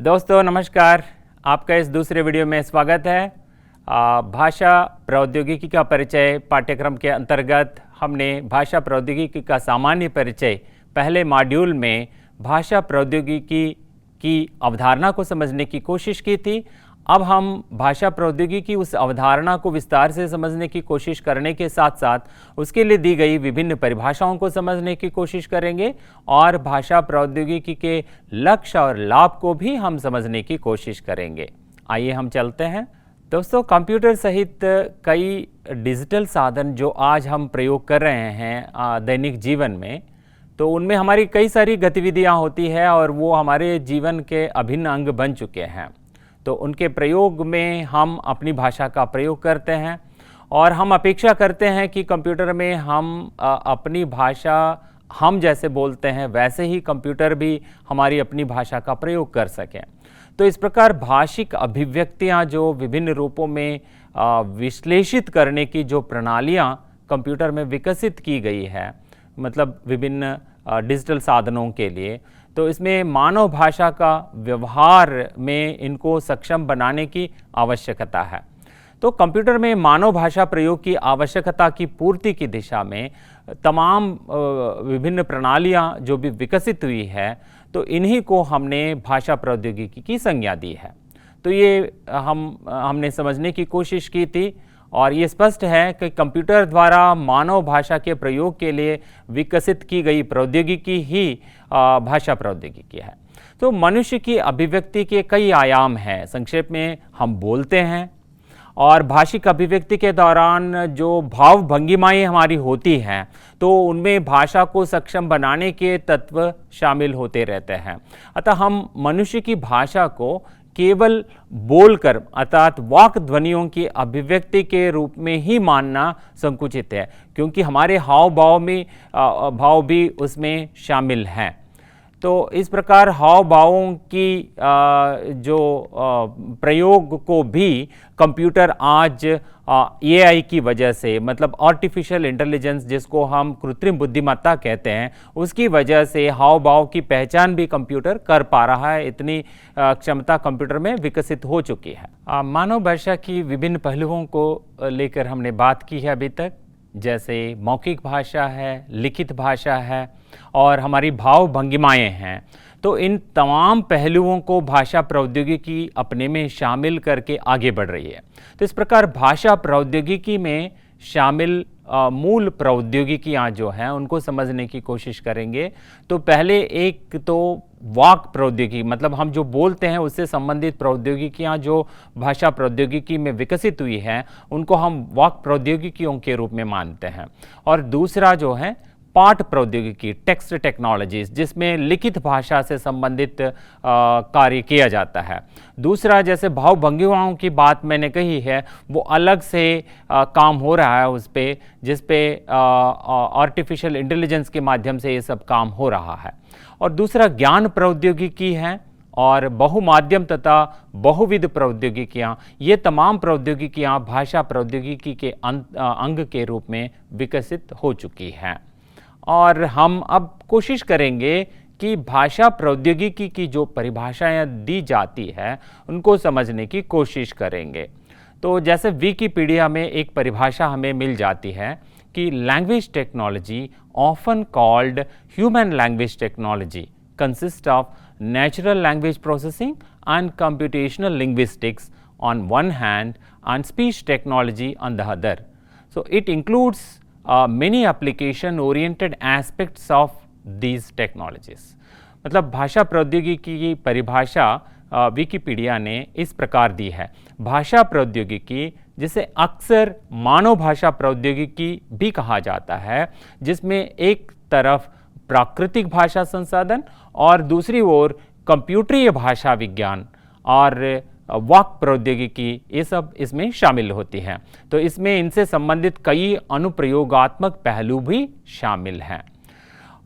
दोस्तों नमस्कार, आपका इस दूसरे वीडियो में स्वागत है। भाषा प्रौद्योगिकी का परिचय पाठ्यक्रम के अंतर्गत हमने भाषा प्रौद्योगिकी का सामान्य परिचय पहले मॉड्यूल में भाषा प्रौद्योगिकी की अवधारणा को समझने की कोशिश की थी। अब हम भाषा प्रौद्योगिकी उस अवधारणा को विस्तार से समझने की कोशिश करने के साथ साथ उसके लिए दी गई विभिन्न परिभाषाओं को समझने की कोशिश करेंगे और भाषा प्रौद्योगिकी के लक्ष्य और लाभ को भी हम समझने की कोशिश करेंगे। आइए हम चलते हैं। दोस्तों, कंप्यूटर सहित कई डिजिटल साधन जो आज हम प्रयोग कर रहे हैं दैनिक जीवन में, तो उनमें हमारी कई सारी गतिविधियां होती है और वो हमारे जीवन के अभिन्न अंग बन चुके हैं। तो उनके प्रयोग में हम अपनी भाषा का प्रयोग करते हैं और हम अपेक्षा करते हैं कि कंप्यूटर में हम अपनी भाषा हम जैसे बोलते हैं वैसे ही कंप्यूटर भी हमारी अपनी भाषा का प्रयोग कर सकें। तो इस प्रकार भाषिक अभिव्यक्तियां जो विभिन्न रूपों में विश्लेषित करने की जो प्रणालियां कंप्यूटर में विकसित की गई है, मतलब विभिन्न डिजिटल साधनों के लिए, तो इसमें मानव भाषा का व्यवहार में इनको सक्षम बनाने की आवश्यकता है। तो कंप्यूटर में मानव भाषा प्रयोग की आवश्यकता की पूर्ति की दिशा में तमाम विभिन्न प्रणालियां जो भी विकसित हुई है, तो इन्हीं को हमने भाषा प्रौद्योगिकी की संज्ञा दी है। तो ये हमने समझने की कोशिश की थी और ये स्पष्ट है कि कंप्यूटर द्वारा मानव भाषा के प्रयोग के लिए विकसित की गई प्रौद्योगिकी ही भाषा प्रौद्योगिकी है। तो मनुष्य की अभिव्यक्ति के कई आयाम हैं। संक्षेप में हम बोलते हैं और भाषिक अभिव्यक्ति के दौरान जो भाव भंगिमाएँ हमारी होती हैं, तो उनमें भाषा को सक्षम बनाने के तत्व शामिल होते रहते हैं। अतः हम मनुष्य की भाषा को केवल बोलकर अर्थात वाक ध्वनियों की अभिव्यक्ति के रूप में ही मानना संकुचित है, क्योंकि हमारे हाव भाव भी उसमें शामिल हैं। तो इस प्रकार हाव भावों की जो प्रयोग को भी कंप्यूटर आज AI की वजह से, मतलब आर्टिफिशियल इंटेलिजेंस जिसको हम कृत्रिम बुद्धिमत्ता कहते हैं, उसकी वजह से हाव भाव की पहचान भी कंप्यूटर कर पा रहा है। इतनी क्षमता कंप्यूटर में विकसित हो चुकी है। मानव भाषा की विभिन्न पहलुओं को लेकर हमने बात की है अभी तक, जैसे मौखिक भाषा है, लिखित भाषा है और हमारी भाव भंगिमाएँ हैं। तो इन तमाम पहलुओं को भाषा प्रौद्योगिकी अपने में शामिल करके आगे बढ़ रही है। तो इस प्रकार भाषा प्रौद्योगिकी में शामिल मूल प्रौद्योगिकियाँ जो हैं उनको समझने की कोशिश करेंगे। तो पहले एक तो वाक प्रौद्योगिकी, मतलब हम जो बोलते हैं उससे संबंधित प्रौद्योगिकियाँ जो भाषा प्रौद्योगिकी में विकसित हुई हैं, उनको हम वाक प्रौद्योगिकियों के रूप में मानते हैं। और दूसरा जो है पाठ प्रौद्योगिकी, टेक्स्ट टेक्नोलॉजीज, जिसमें लिखित भाषा से संबंधित कार्य किया जाता है। दूसरा, जैसे भाव भंगिमाओं की बात मैंने कही है, वो अलग से काम हो रहा है उस पे, जिस पे आर्टिफिशियल इंटेलिजेंस के माध्यम से ये सब काम हो रहा है। और दूसरा ज्ञान प्रौद्योगिकी है और बहुमाध्यम तथा बहुविध प्रौद्योगिकियाँ, ये तमाम प्रौद्योगिकियाँ भाषा प्रौद्योगिकी के अंग के रूप में विकसित हो चुकी हैं। और हम अब कोशिश करेंगे कि भाषा प्रौद्योगिकी की जो परिभाषाएं दी जाती है उनको समझने की कोशिश करेंगे। तो जैसे विकिपीडिया में एक परिभाषा हमें मिल जाती है कि language technology often called human language technology consist of natural language processing and computational linguistics on one hand and speech technology on the other. So it includes many application oriented aspects of these technologies। मतलब भाषा प्रौद्योगिकी की परिभाषा Wikipedia ने इस प्रकार दी है। भाषा प्रौद्योगिकी, जिसे अक्सर मानव भाषा प्रौद्योगिकी भी कहा जाता है, जिसमें एक तरफ प्राकृतिक भाषा संसाधन और दूसरी ओर कंप्यूटरीय भाषा विज्ञान और वाक प्रौद्योगिकी, ये सब इसमें शामिल होती हैं। तो इसमें इनसे संबंधित कई अनुप्रयोगात्मक पहलू भी शामिल हैं।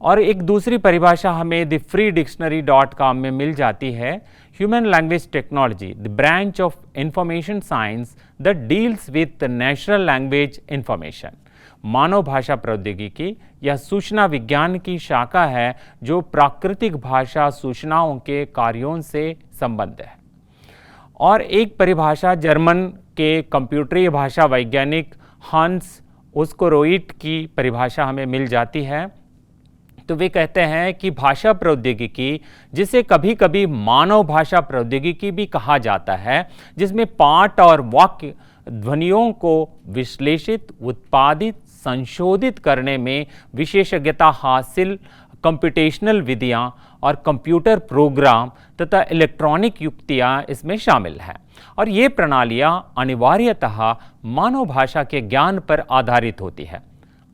और एक दूसरी परिभाषा हमें द फ्री डिक्शनरी.com में मिल जाती है। Human language technology, the branch of information science that deals with natural language information. मानव भाषा प्रौद्योगिकी यह सूचना विज्ञान की शाखा है जो प्राकृतिक भाषा सूचनाओं के कार्यों से संबद्ध है। और एक परिभाषा जर्मन के कंप्यूटरीय भाषा वैज्ञानिक हंस ओस्कोरोइट की परिभाषा हमें मिल जाती है। तो वे कहते हैं कि भाषा प्रौद्योगिकी, जिसे कभी कभी मानव भाषा प्रौद्योगिकी भी कहा जाता है, जिसमें पाठ और वाक्य ध्वनियों को विश्लेषित, उत्पादित, संशोधित करने में विशेषज्ञता हासिल कंप्यूटेशनल विधियां और कंप्यूटर प्रोग्राम तथा इलेक्ट्रॉनिक युक्तियां इसमें शामिल हैं। और ये प्रणालियां अनिवार्यतः मानव भाषा के ज्ञान पर आधारित होती है।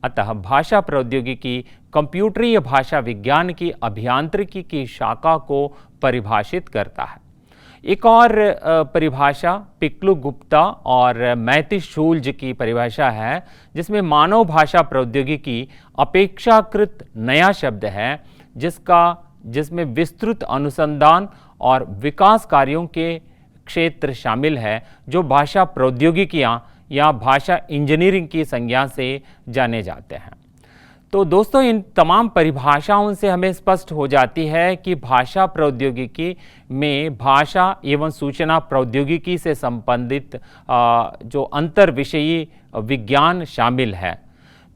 अतः भाषा प्रौद्योगिकी कंप्यूटरीय भाषा विज्ञान की अभियांत्रिकी की शाखा को परिभाषित करता है। एक और परिभाषा पिक्लू गुप्ता और मैथिस शूल्ज की परिभाषा है, जिसमें मानव भाषा प्रौद्योगिकी अपेक्षाकृत नया शब्द है, जिसमें विस्तृत अनुसंधान और विकास कार्यों के क्षेत्र शामिल है, जो भाषा प्रौद्योगिकियां या भाषा इंजीनियरिंग की संज्ञा से जाने जाते हैं। तो दोस्तों, इन तमाम परिभाषाओं से हमें स्पष्ट हो जाती है कि भाषा प्रौद्योगिकी में भाषा एवं सूचना प्रौद्योगिकी से संबंधित जो अंतर विषयी विज्ञान शामिल है।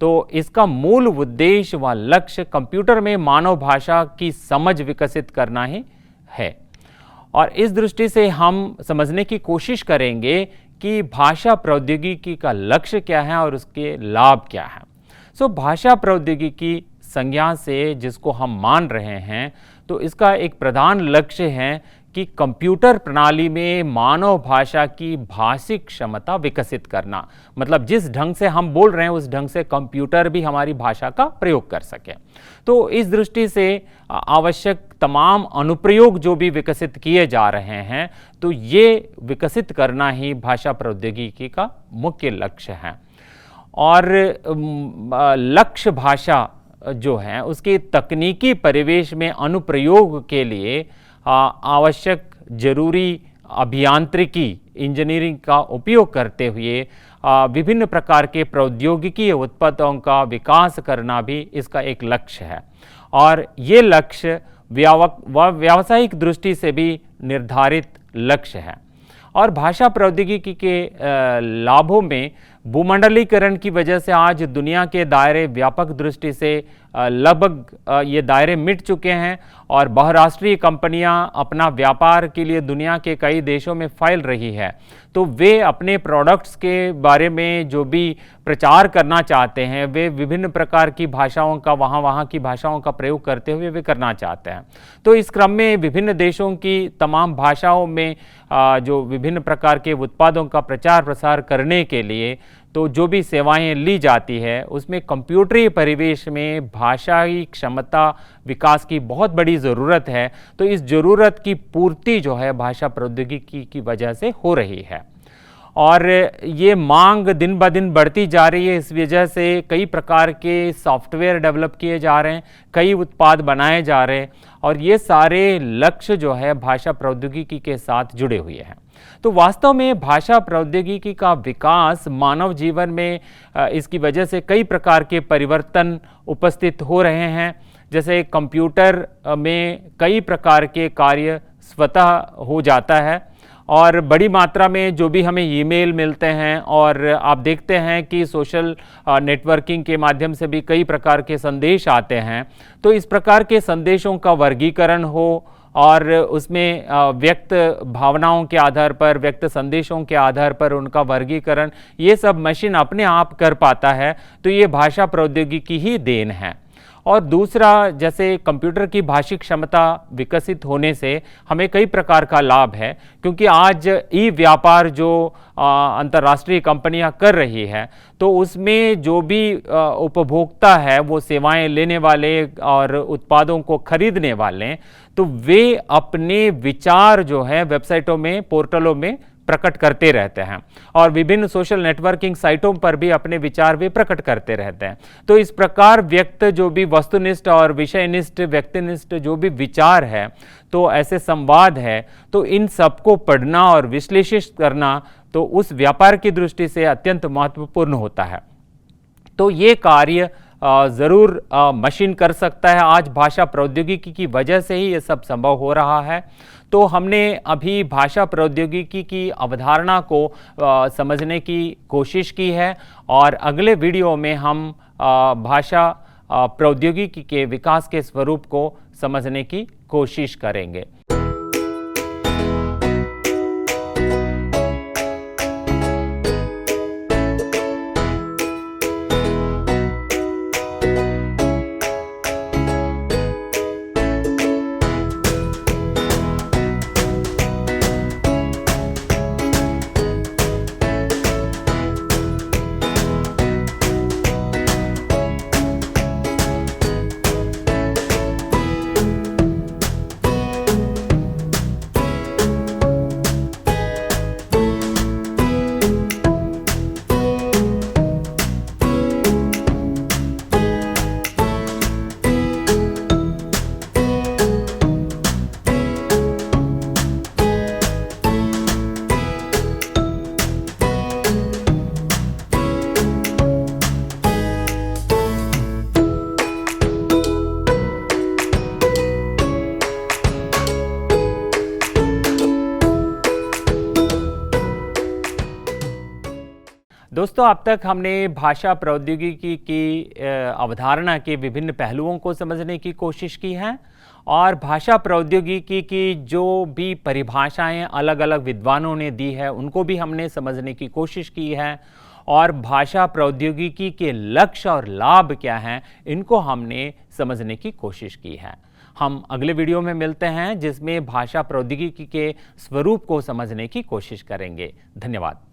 तो इसका मूल उद्देश्य व लक्ष्य कंप्यूटर में मानव भाषा की समझ विकसित करना ही है। और इस दृष्टि से हम समझने की कोशिश करेंगे कि भाषा प्रौद्योगिकी का लक्ष्य क्या है और उसके लाभ क्या हैं। भाषा प्रौद्योगिकी संज्ञा से जिसको हम मान रहे हैं, तो इसका एक प्रधान लक्ष्य है कि कंप्यूटर प्रणाली में मानव भाषा की भाषिक क्षमता विकसित करना। मतलब जिस ढंग से हम बोल रहे हैं उस ढंग से कंप्यूटर भी हमारी भाषा का प्रयोग कर सके। तो इस दृष्टि से आवश्यक तमाम अनुप्रयोग जो भी विकसित किए जा रहे हैं, तो ये विकसित करना ही भाषा प्रौद्योगिकी का मुख्य लक्ष्य है। और लक्ष्य भाषा जो है उसके तकनीकी परिवेश में अनुप्रयोग के लिए आवश्यक जरूरी अभियांत्रिकी इंजीनियरिंग का उपयोग करते हुए विभिन्न प्रकार के प्रौद्योगिकी उत्पादों का विकास करना भी इसका एक लक्ष्य है। और ये लक्ष्य व्यावसायिक दृष्टि से भी निर्धारित लक्ष्य है। और भाषा प्रौद्योगिकी के लाभों में भूमंडलीकरण की वजह से आज दुनिया के दायरे व्यापक दृष्टि से लगभग ये दायरे मिट चुके हैं और बहुराष्ट्रीय कंपनियां अपना व्यापार के लिए दुनिया के कई देशों में फैल रही है। तो वे अपने प्रोडक्ट्स के बारे में जो भी प्रचार करना चाहते हैं, वे विभिन्न प्रकार की भाषाओं का वहाँ की भाषाओं का प्रयोग करते हुए वे करना चाहते हैं। तो इस क्रम में विभिन्न देशों की तमाम भाषाओं में जो विभिन्न प्रकार के उत्पादों का प्रचार प्रसार करने के लिए तो जो भी सेवाएं ली जाती है, उसमें कंप्यूटरी परिवेश में भाषाई क्षमता विकास की बहुत बड़ी ज़रूरत है। तो इस ज़रूरत की पूर्ति जो है भाषा प्रौद्योगिकी की वजह से हो रही है। और ये मांग दिन ब दिन बढ़ती जा रही है। इस वजह से कई प्रकार के सॉफ्टवेयर डेवलप किए जा रहे हैं, कई उत्पाद बनाए जा रहे हैं, और ये सारे लक्ष्य जो है भाषा प्रौद्योगिकी के साथ जुड़े हुए हैं। तो वास्तव में भाषा प्रौद्योगिकी का विकास मानव जीवन में इसकी वजह से कई प्रकार के परिवर्तन उपस्थित हो रहे हैं। जैसे कंप्यूटर में कई प्रकार के कार्य स्वतः हो जाता है और बड़ी मात्रा में जो भी हमें ईमेल मिलते हैं, और आप देखते हैं कि सोशल नेटवर्किंग के माध्यम से भी कई प्रकार के संदेश आते हैं। तो इस प्रकार के संदेशों का वर्गीकरण हो और उसमें व्यक्त भावनाओं के आधार पर, व्यक्त संदेशों के आधार पर उनका वर्गीकरण, ये सब मशीन अपने आप कर पाता है। तो ये भाषा प्रौद्योगिकी ही देन है। और दूसरा, जैसे कंप्यूटर की भाषिक क्षमता विकसित होने से हमें कई प्रकार का लाभ है, क्योंकि आज ई व्यापार जो अंतर्राष्ट्रीय कंपनियां कर रही है, तो उसमें जो भी उपभोक्ता है, वो सेवाएं लेने वाले और उत्पादों को खरीदने वाले, तो वे अपने विचार जो है वेबसाइटों में, पोर्टलों में प्रकट करते रहते हैं और विभिन्न सोशल नेटवर्किंग साइटों पर भी अपने विचार भी प्रकट करते रहते हैं। तो इस प्रकार व्यक्त जो भी वस्तुनिष्ठ और विषयनिष्ठ, व्यक्तिनिष्ठ जो भी विचार है, तो ऐसे संवाद है, तो इन सबको पढ़ना और विश्लेषित करना तो उस व्यापार की दृष्टि से अत्यंत महत्वपूर्ण होता है। तो ये कार्य ज़रूर मशीन कर सकता है। आज भाषा प्रौद्योगिकी की वजह से ही ये सब संभव हो रहा है। तो हमने अभी भाषा प्रौद्योगिकी की अवधारणा को समझने की कोशिश की है और अगले वीडियो में हम भाषा प्रौद्योगिकी के विकास के स्वरूप को समझने की कोशिश करेंगे। दोस्तों, अब तक हमने भाषा प्रौद्योगिकी की अवधारणा के विभिन्न पहलुओं को समझने की कोशिश की है और भाषा प्रौद्योगिकी की जो भी परिभाषाएं अलग अलग विद्वानों ने दी है उनको भी हमने समझने की कोशिश की है और भाषा प्रौद्योगिकी के लक्ष्य और लाभ क्या हैं इनको हमने समझने की कोशिश की है। हम अगले वीडियो में मिलते हैं जिसमें भाषा प्रौद्योगिकी के स्वरूप को समझने की कोशिश करेंगे। धन्यवाद।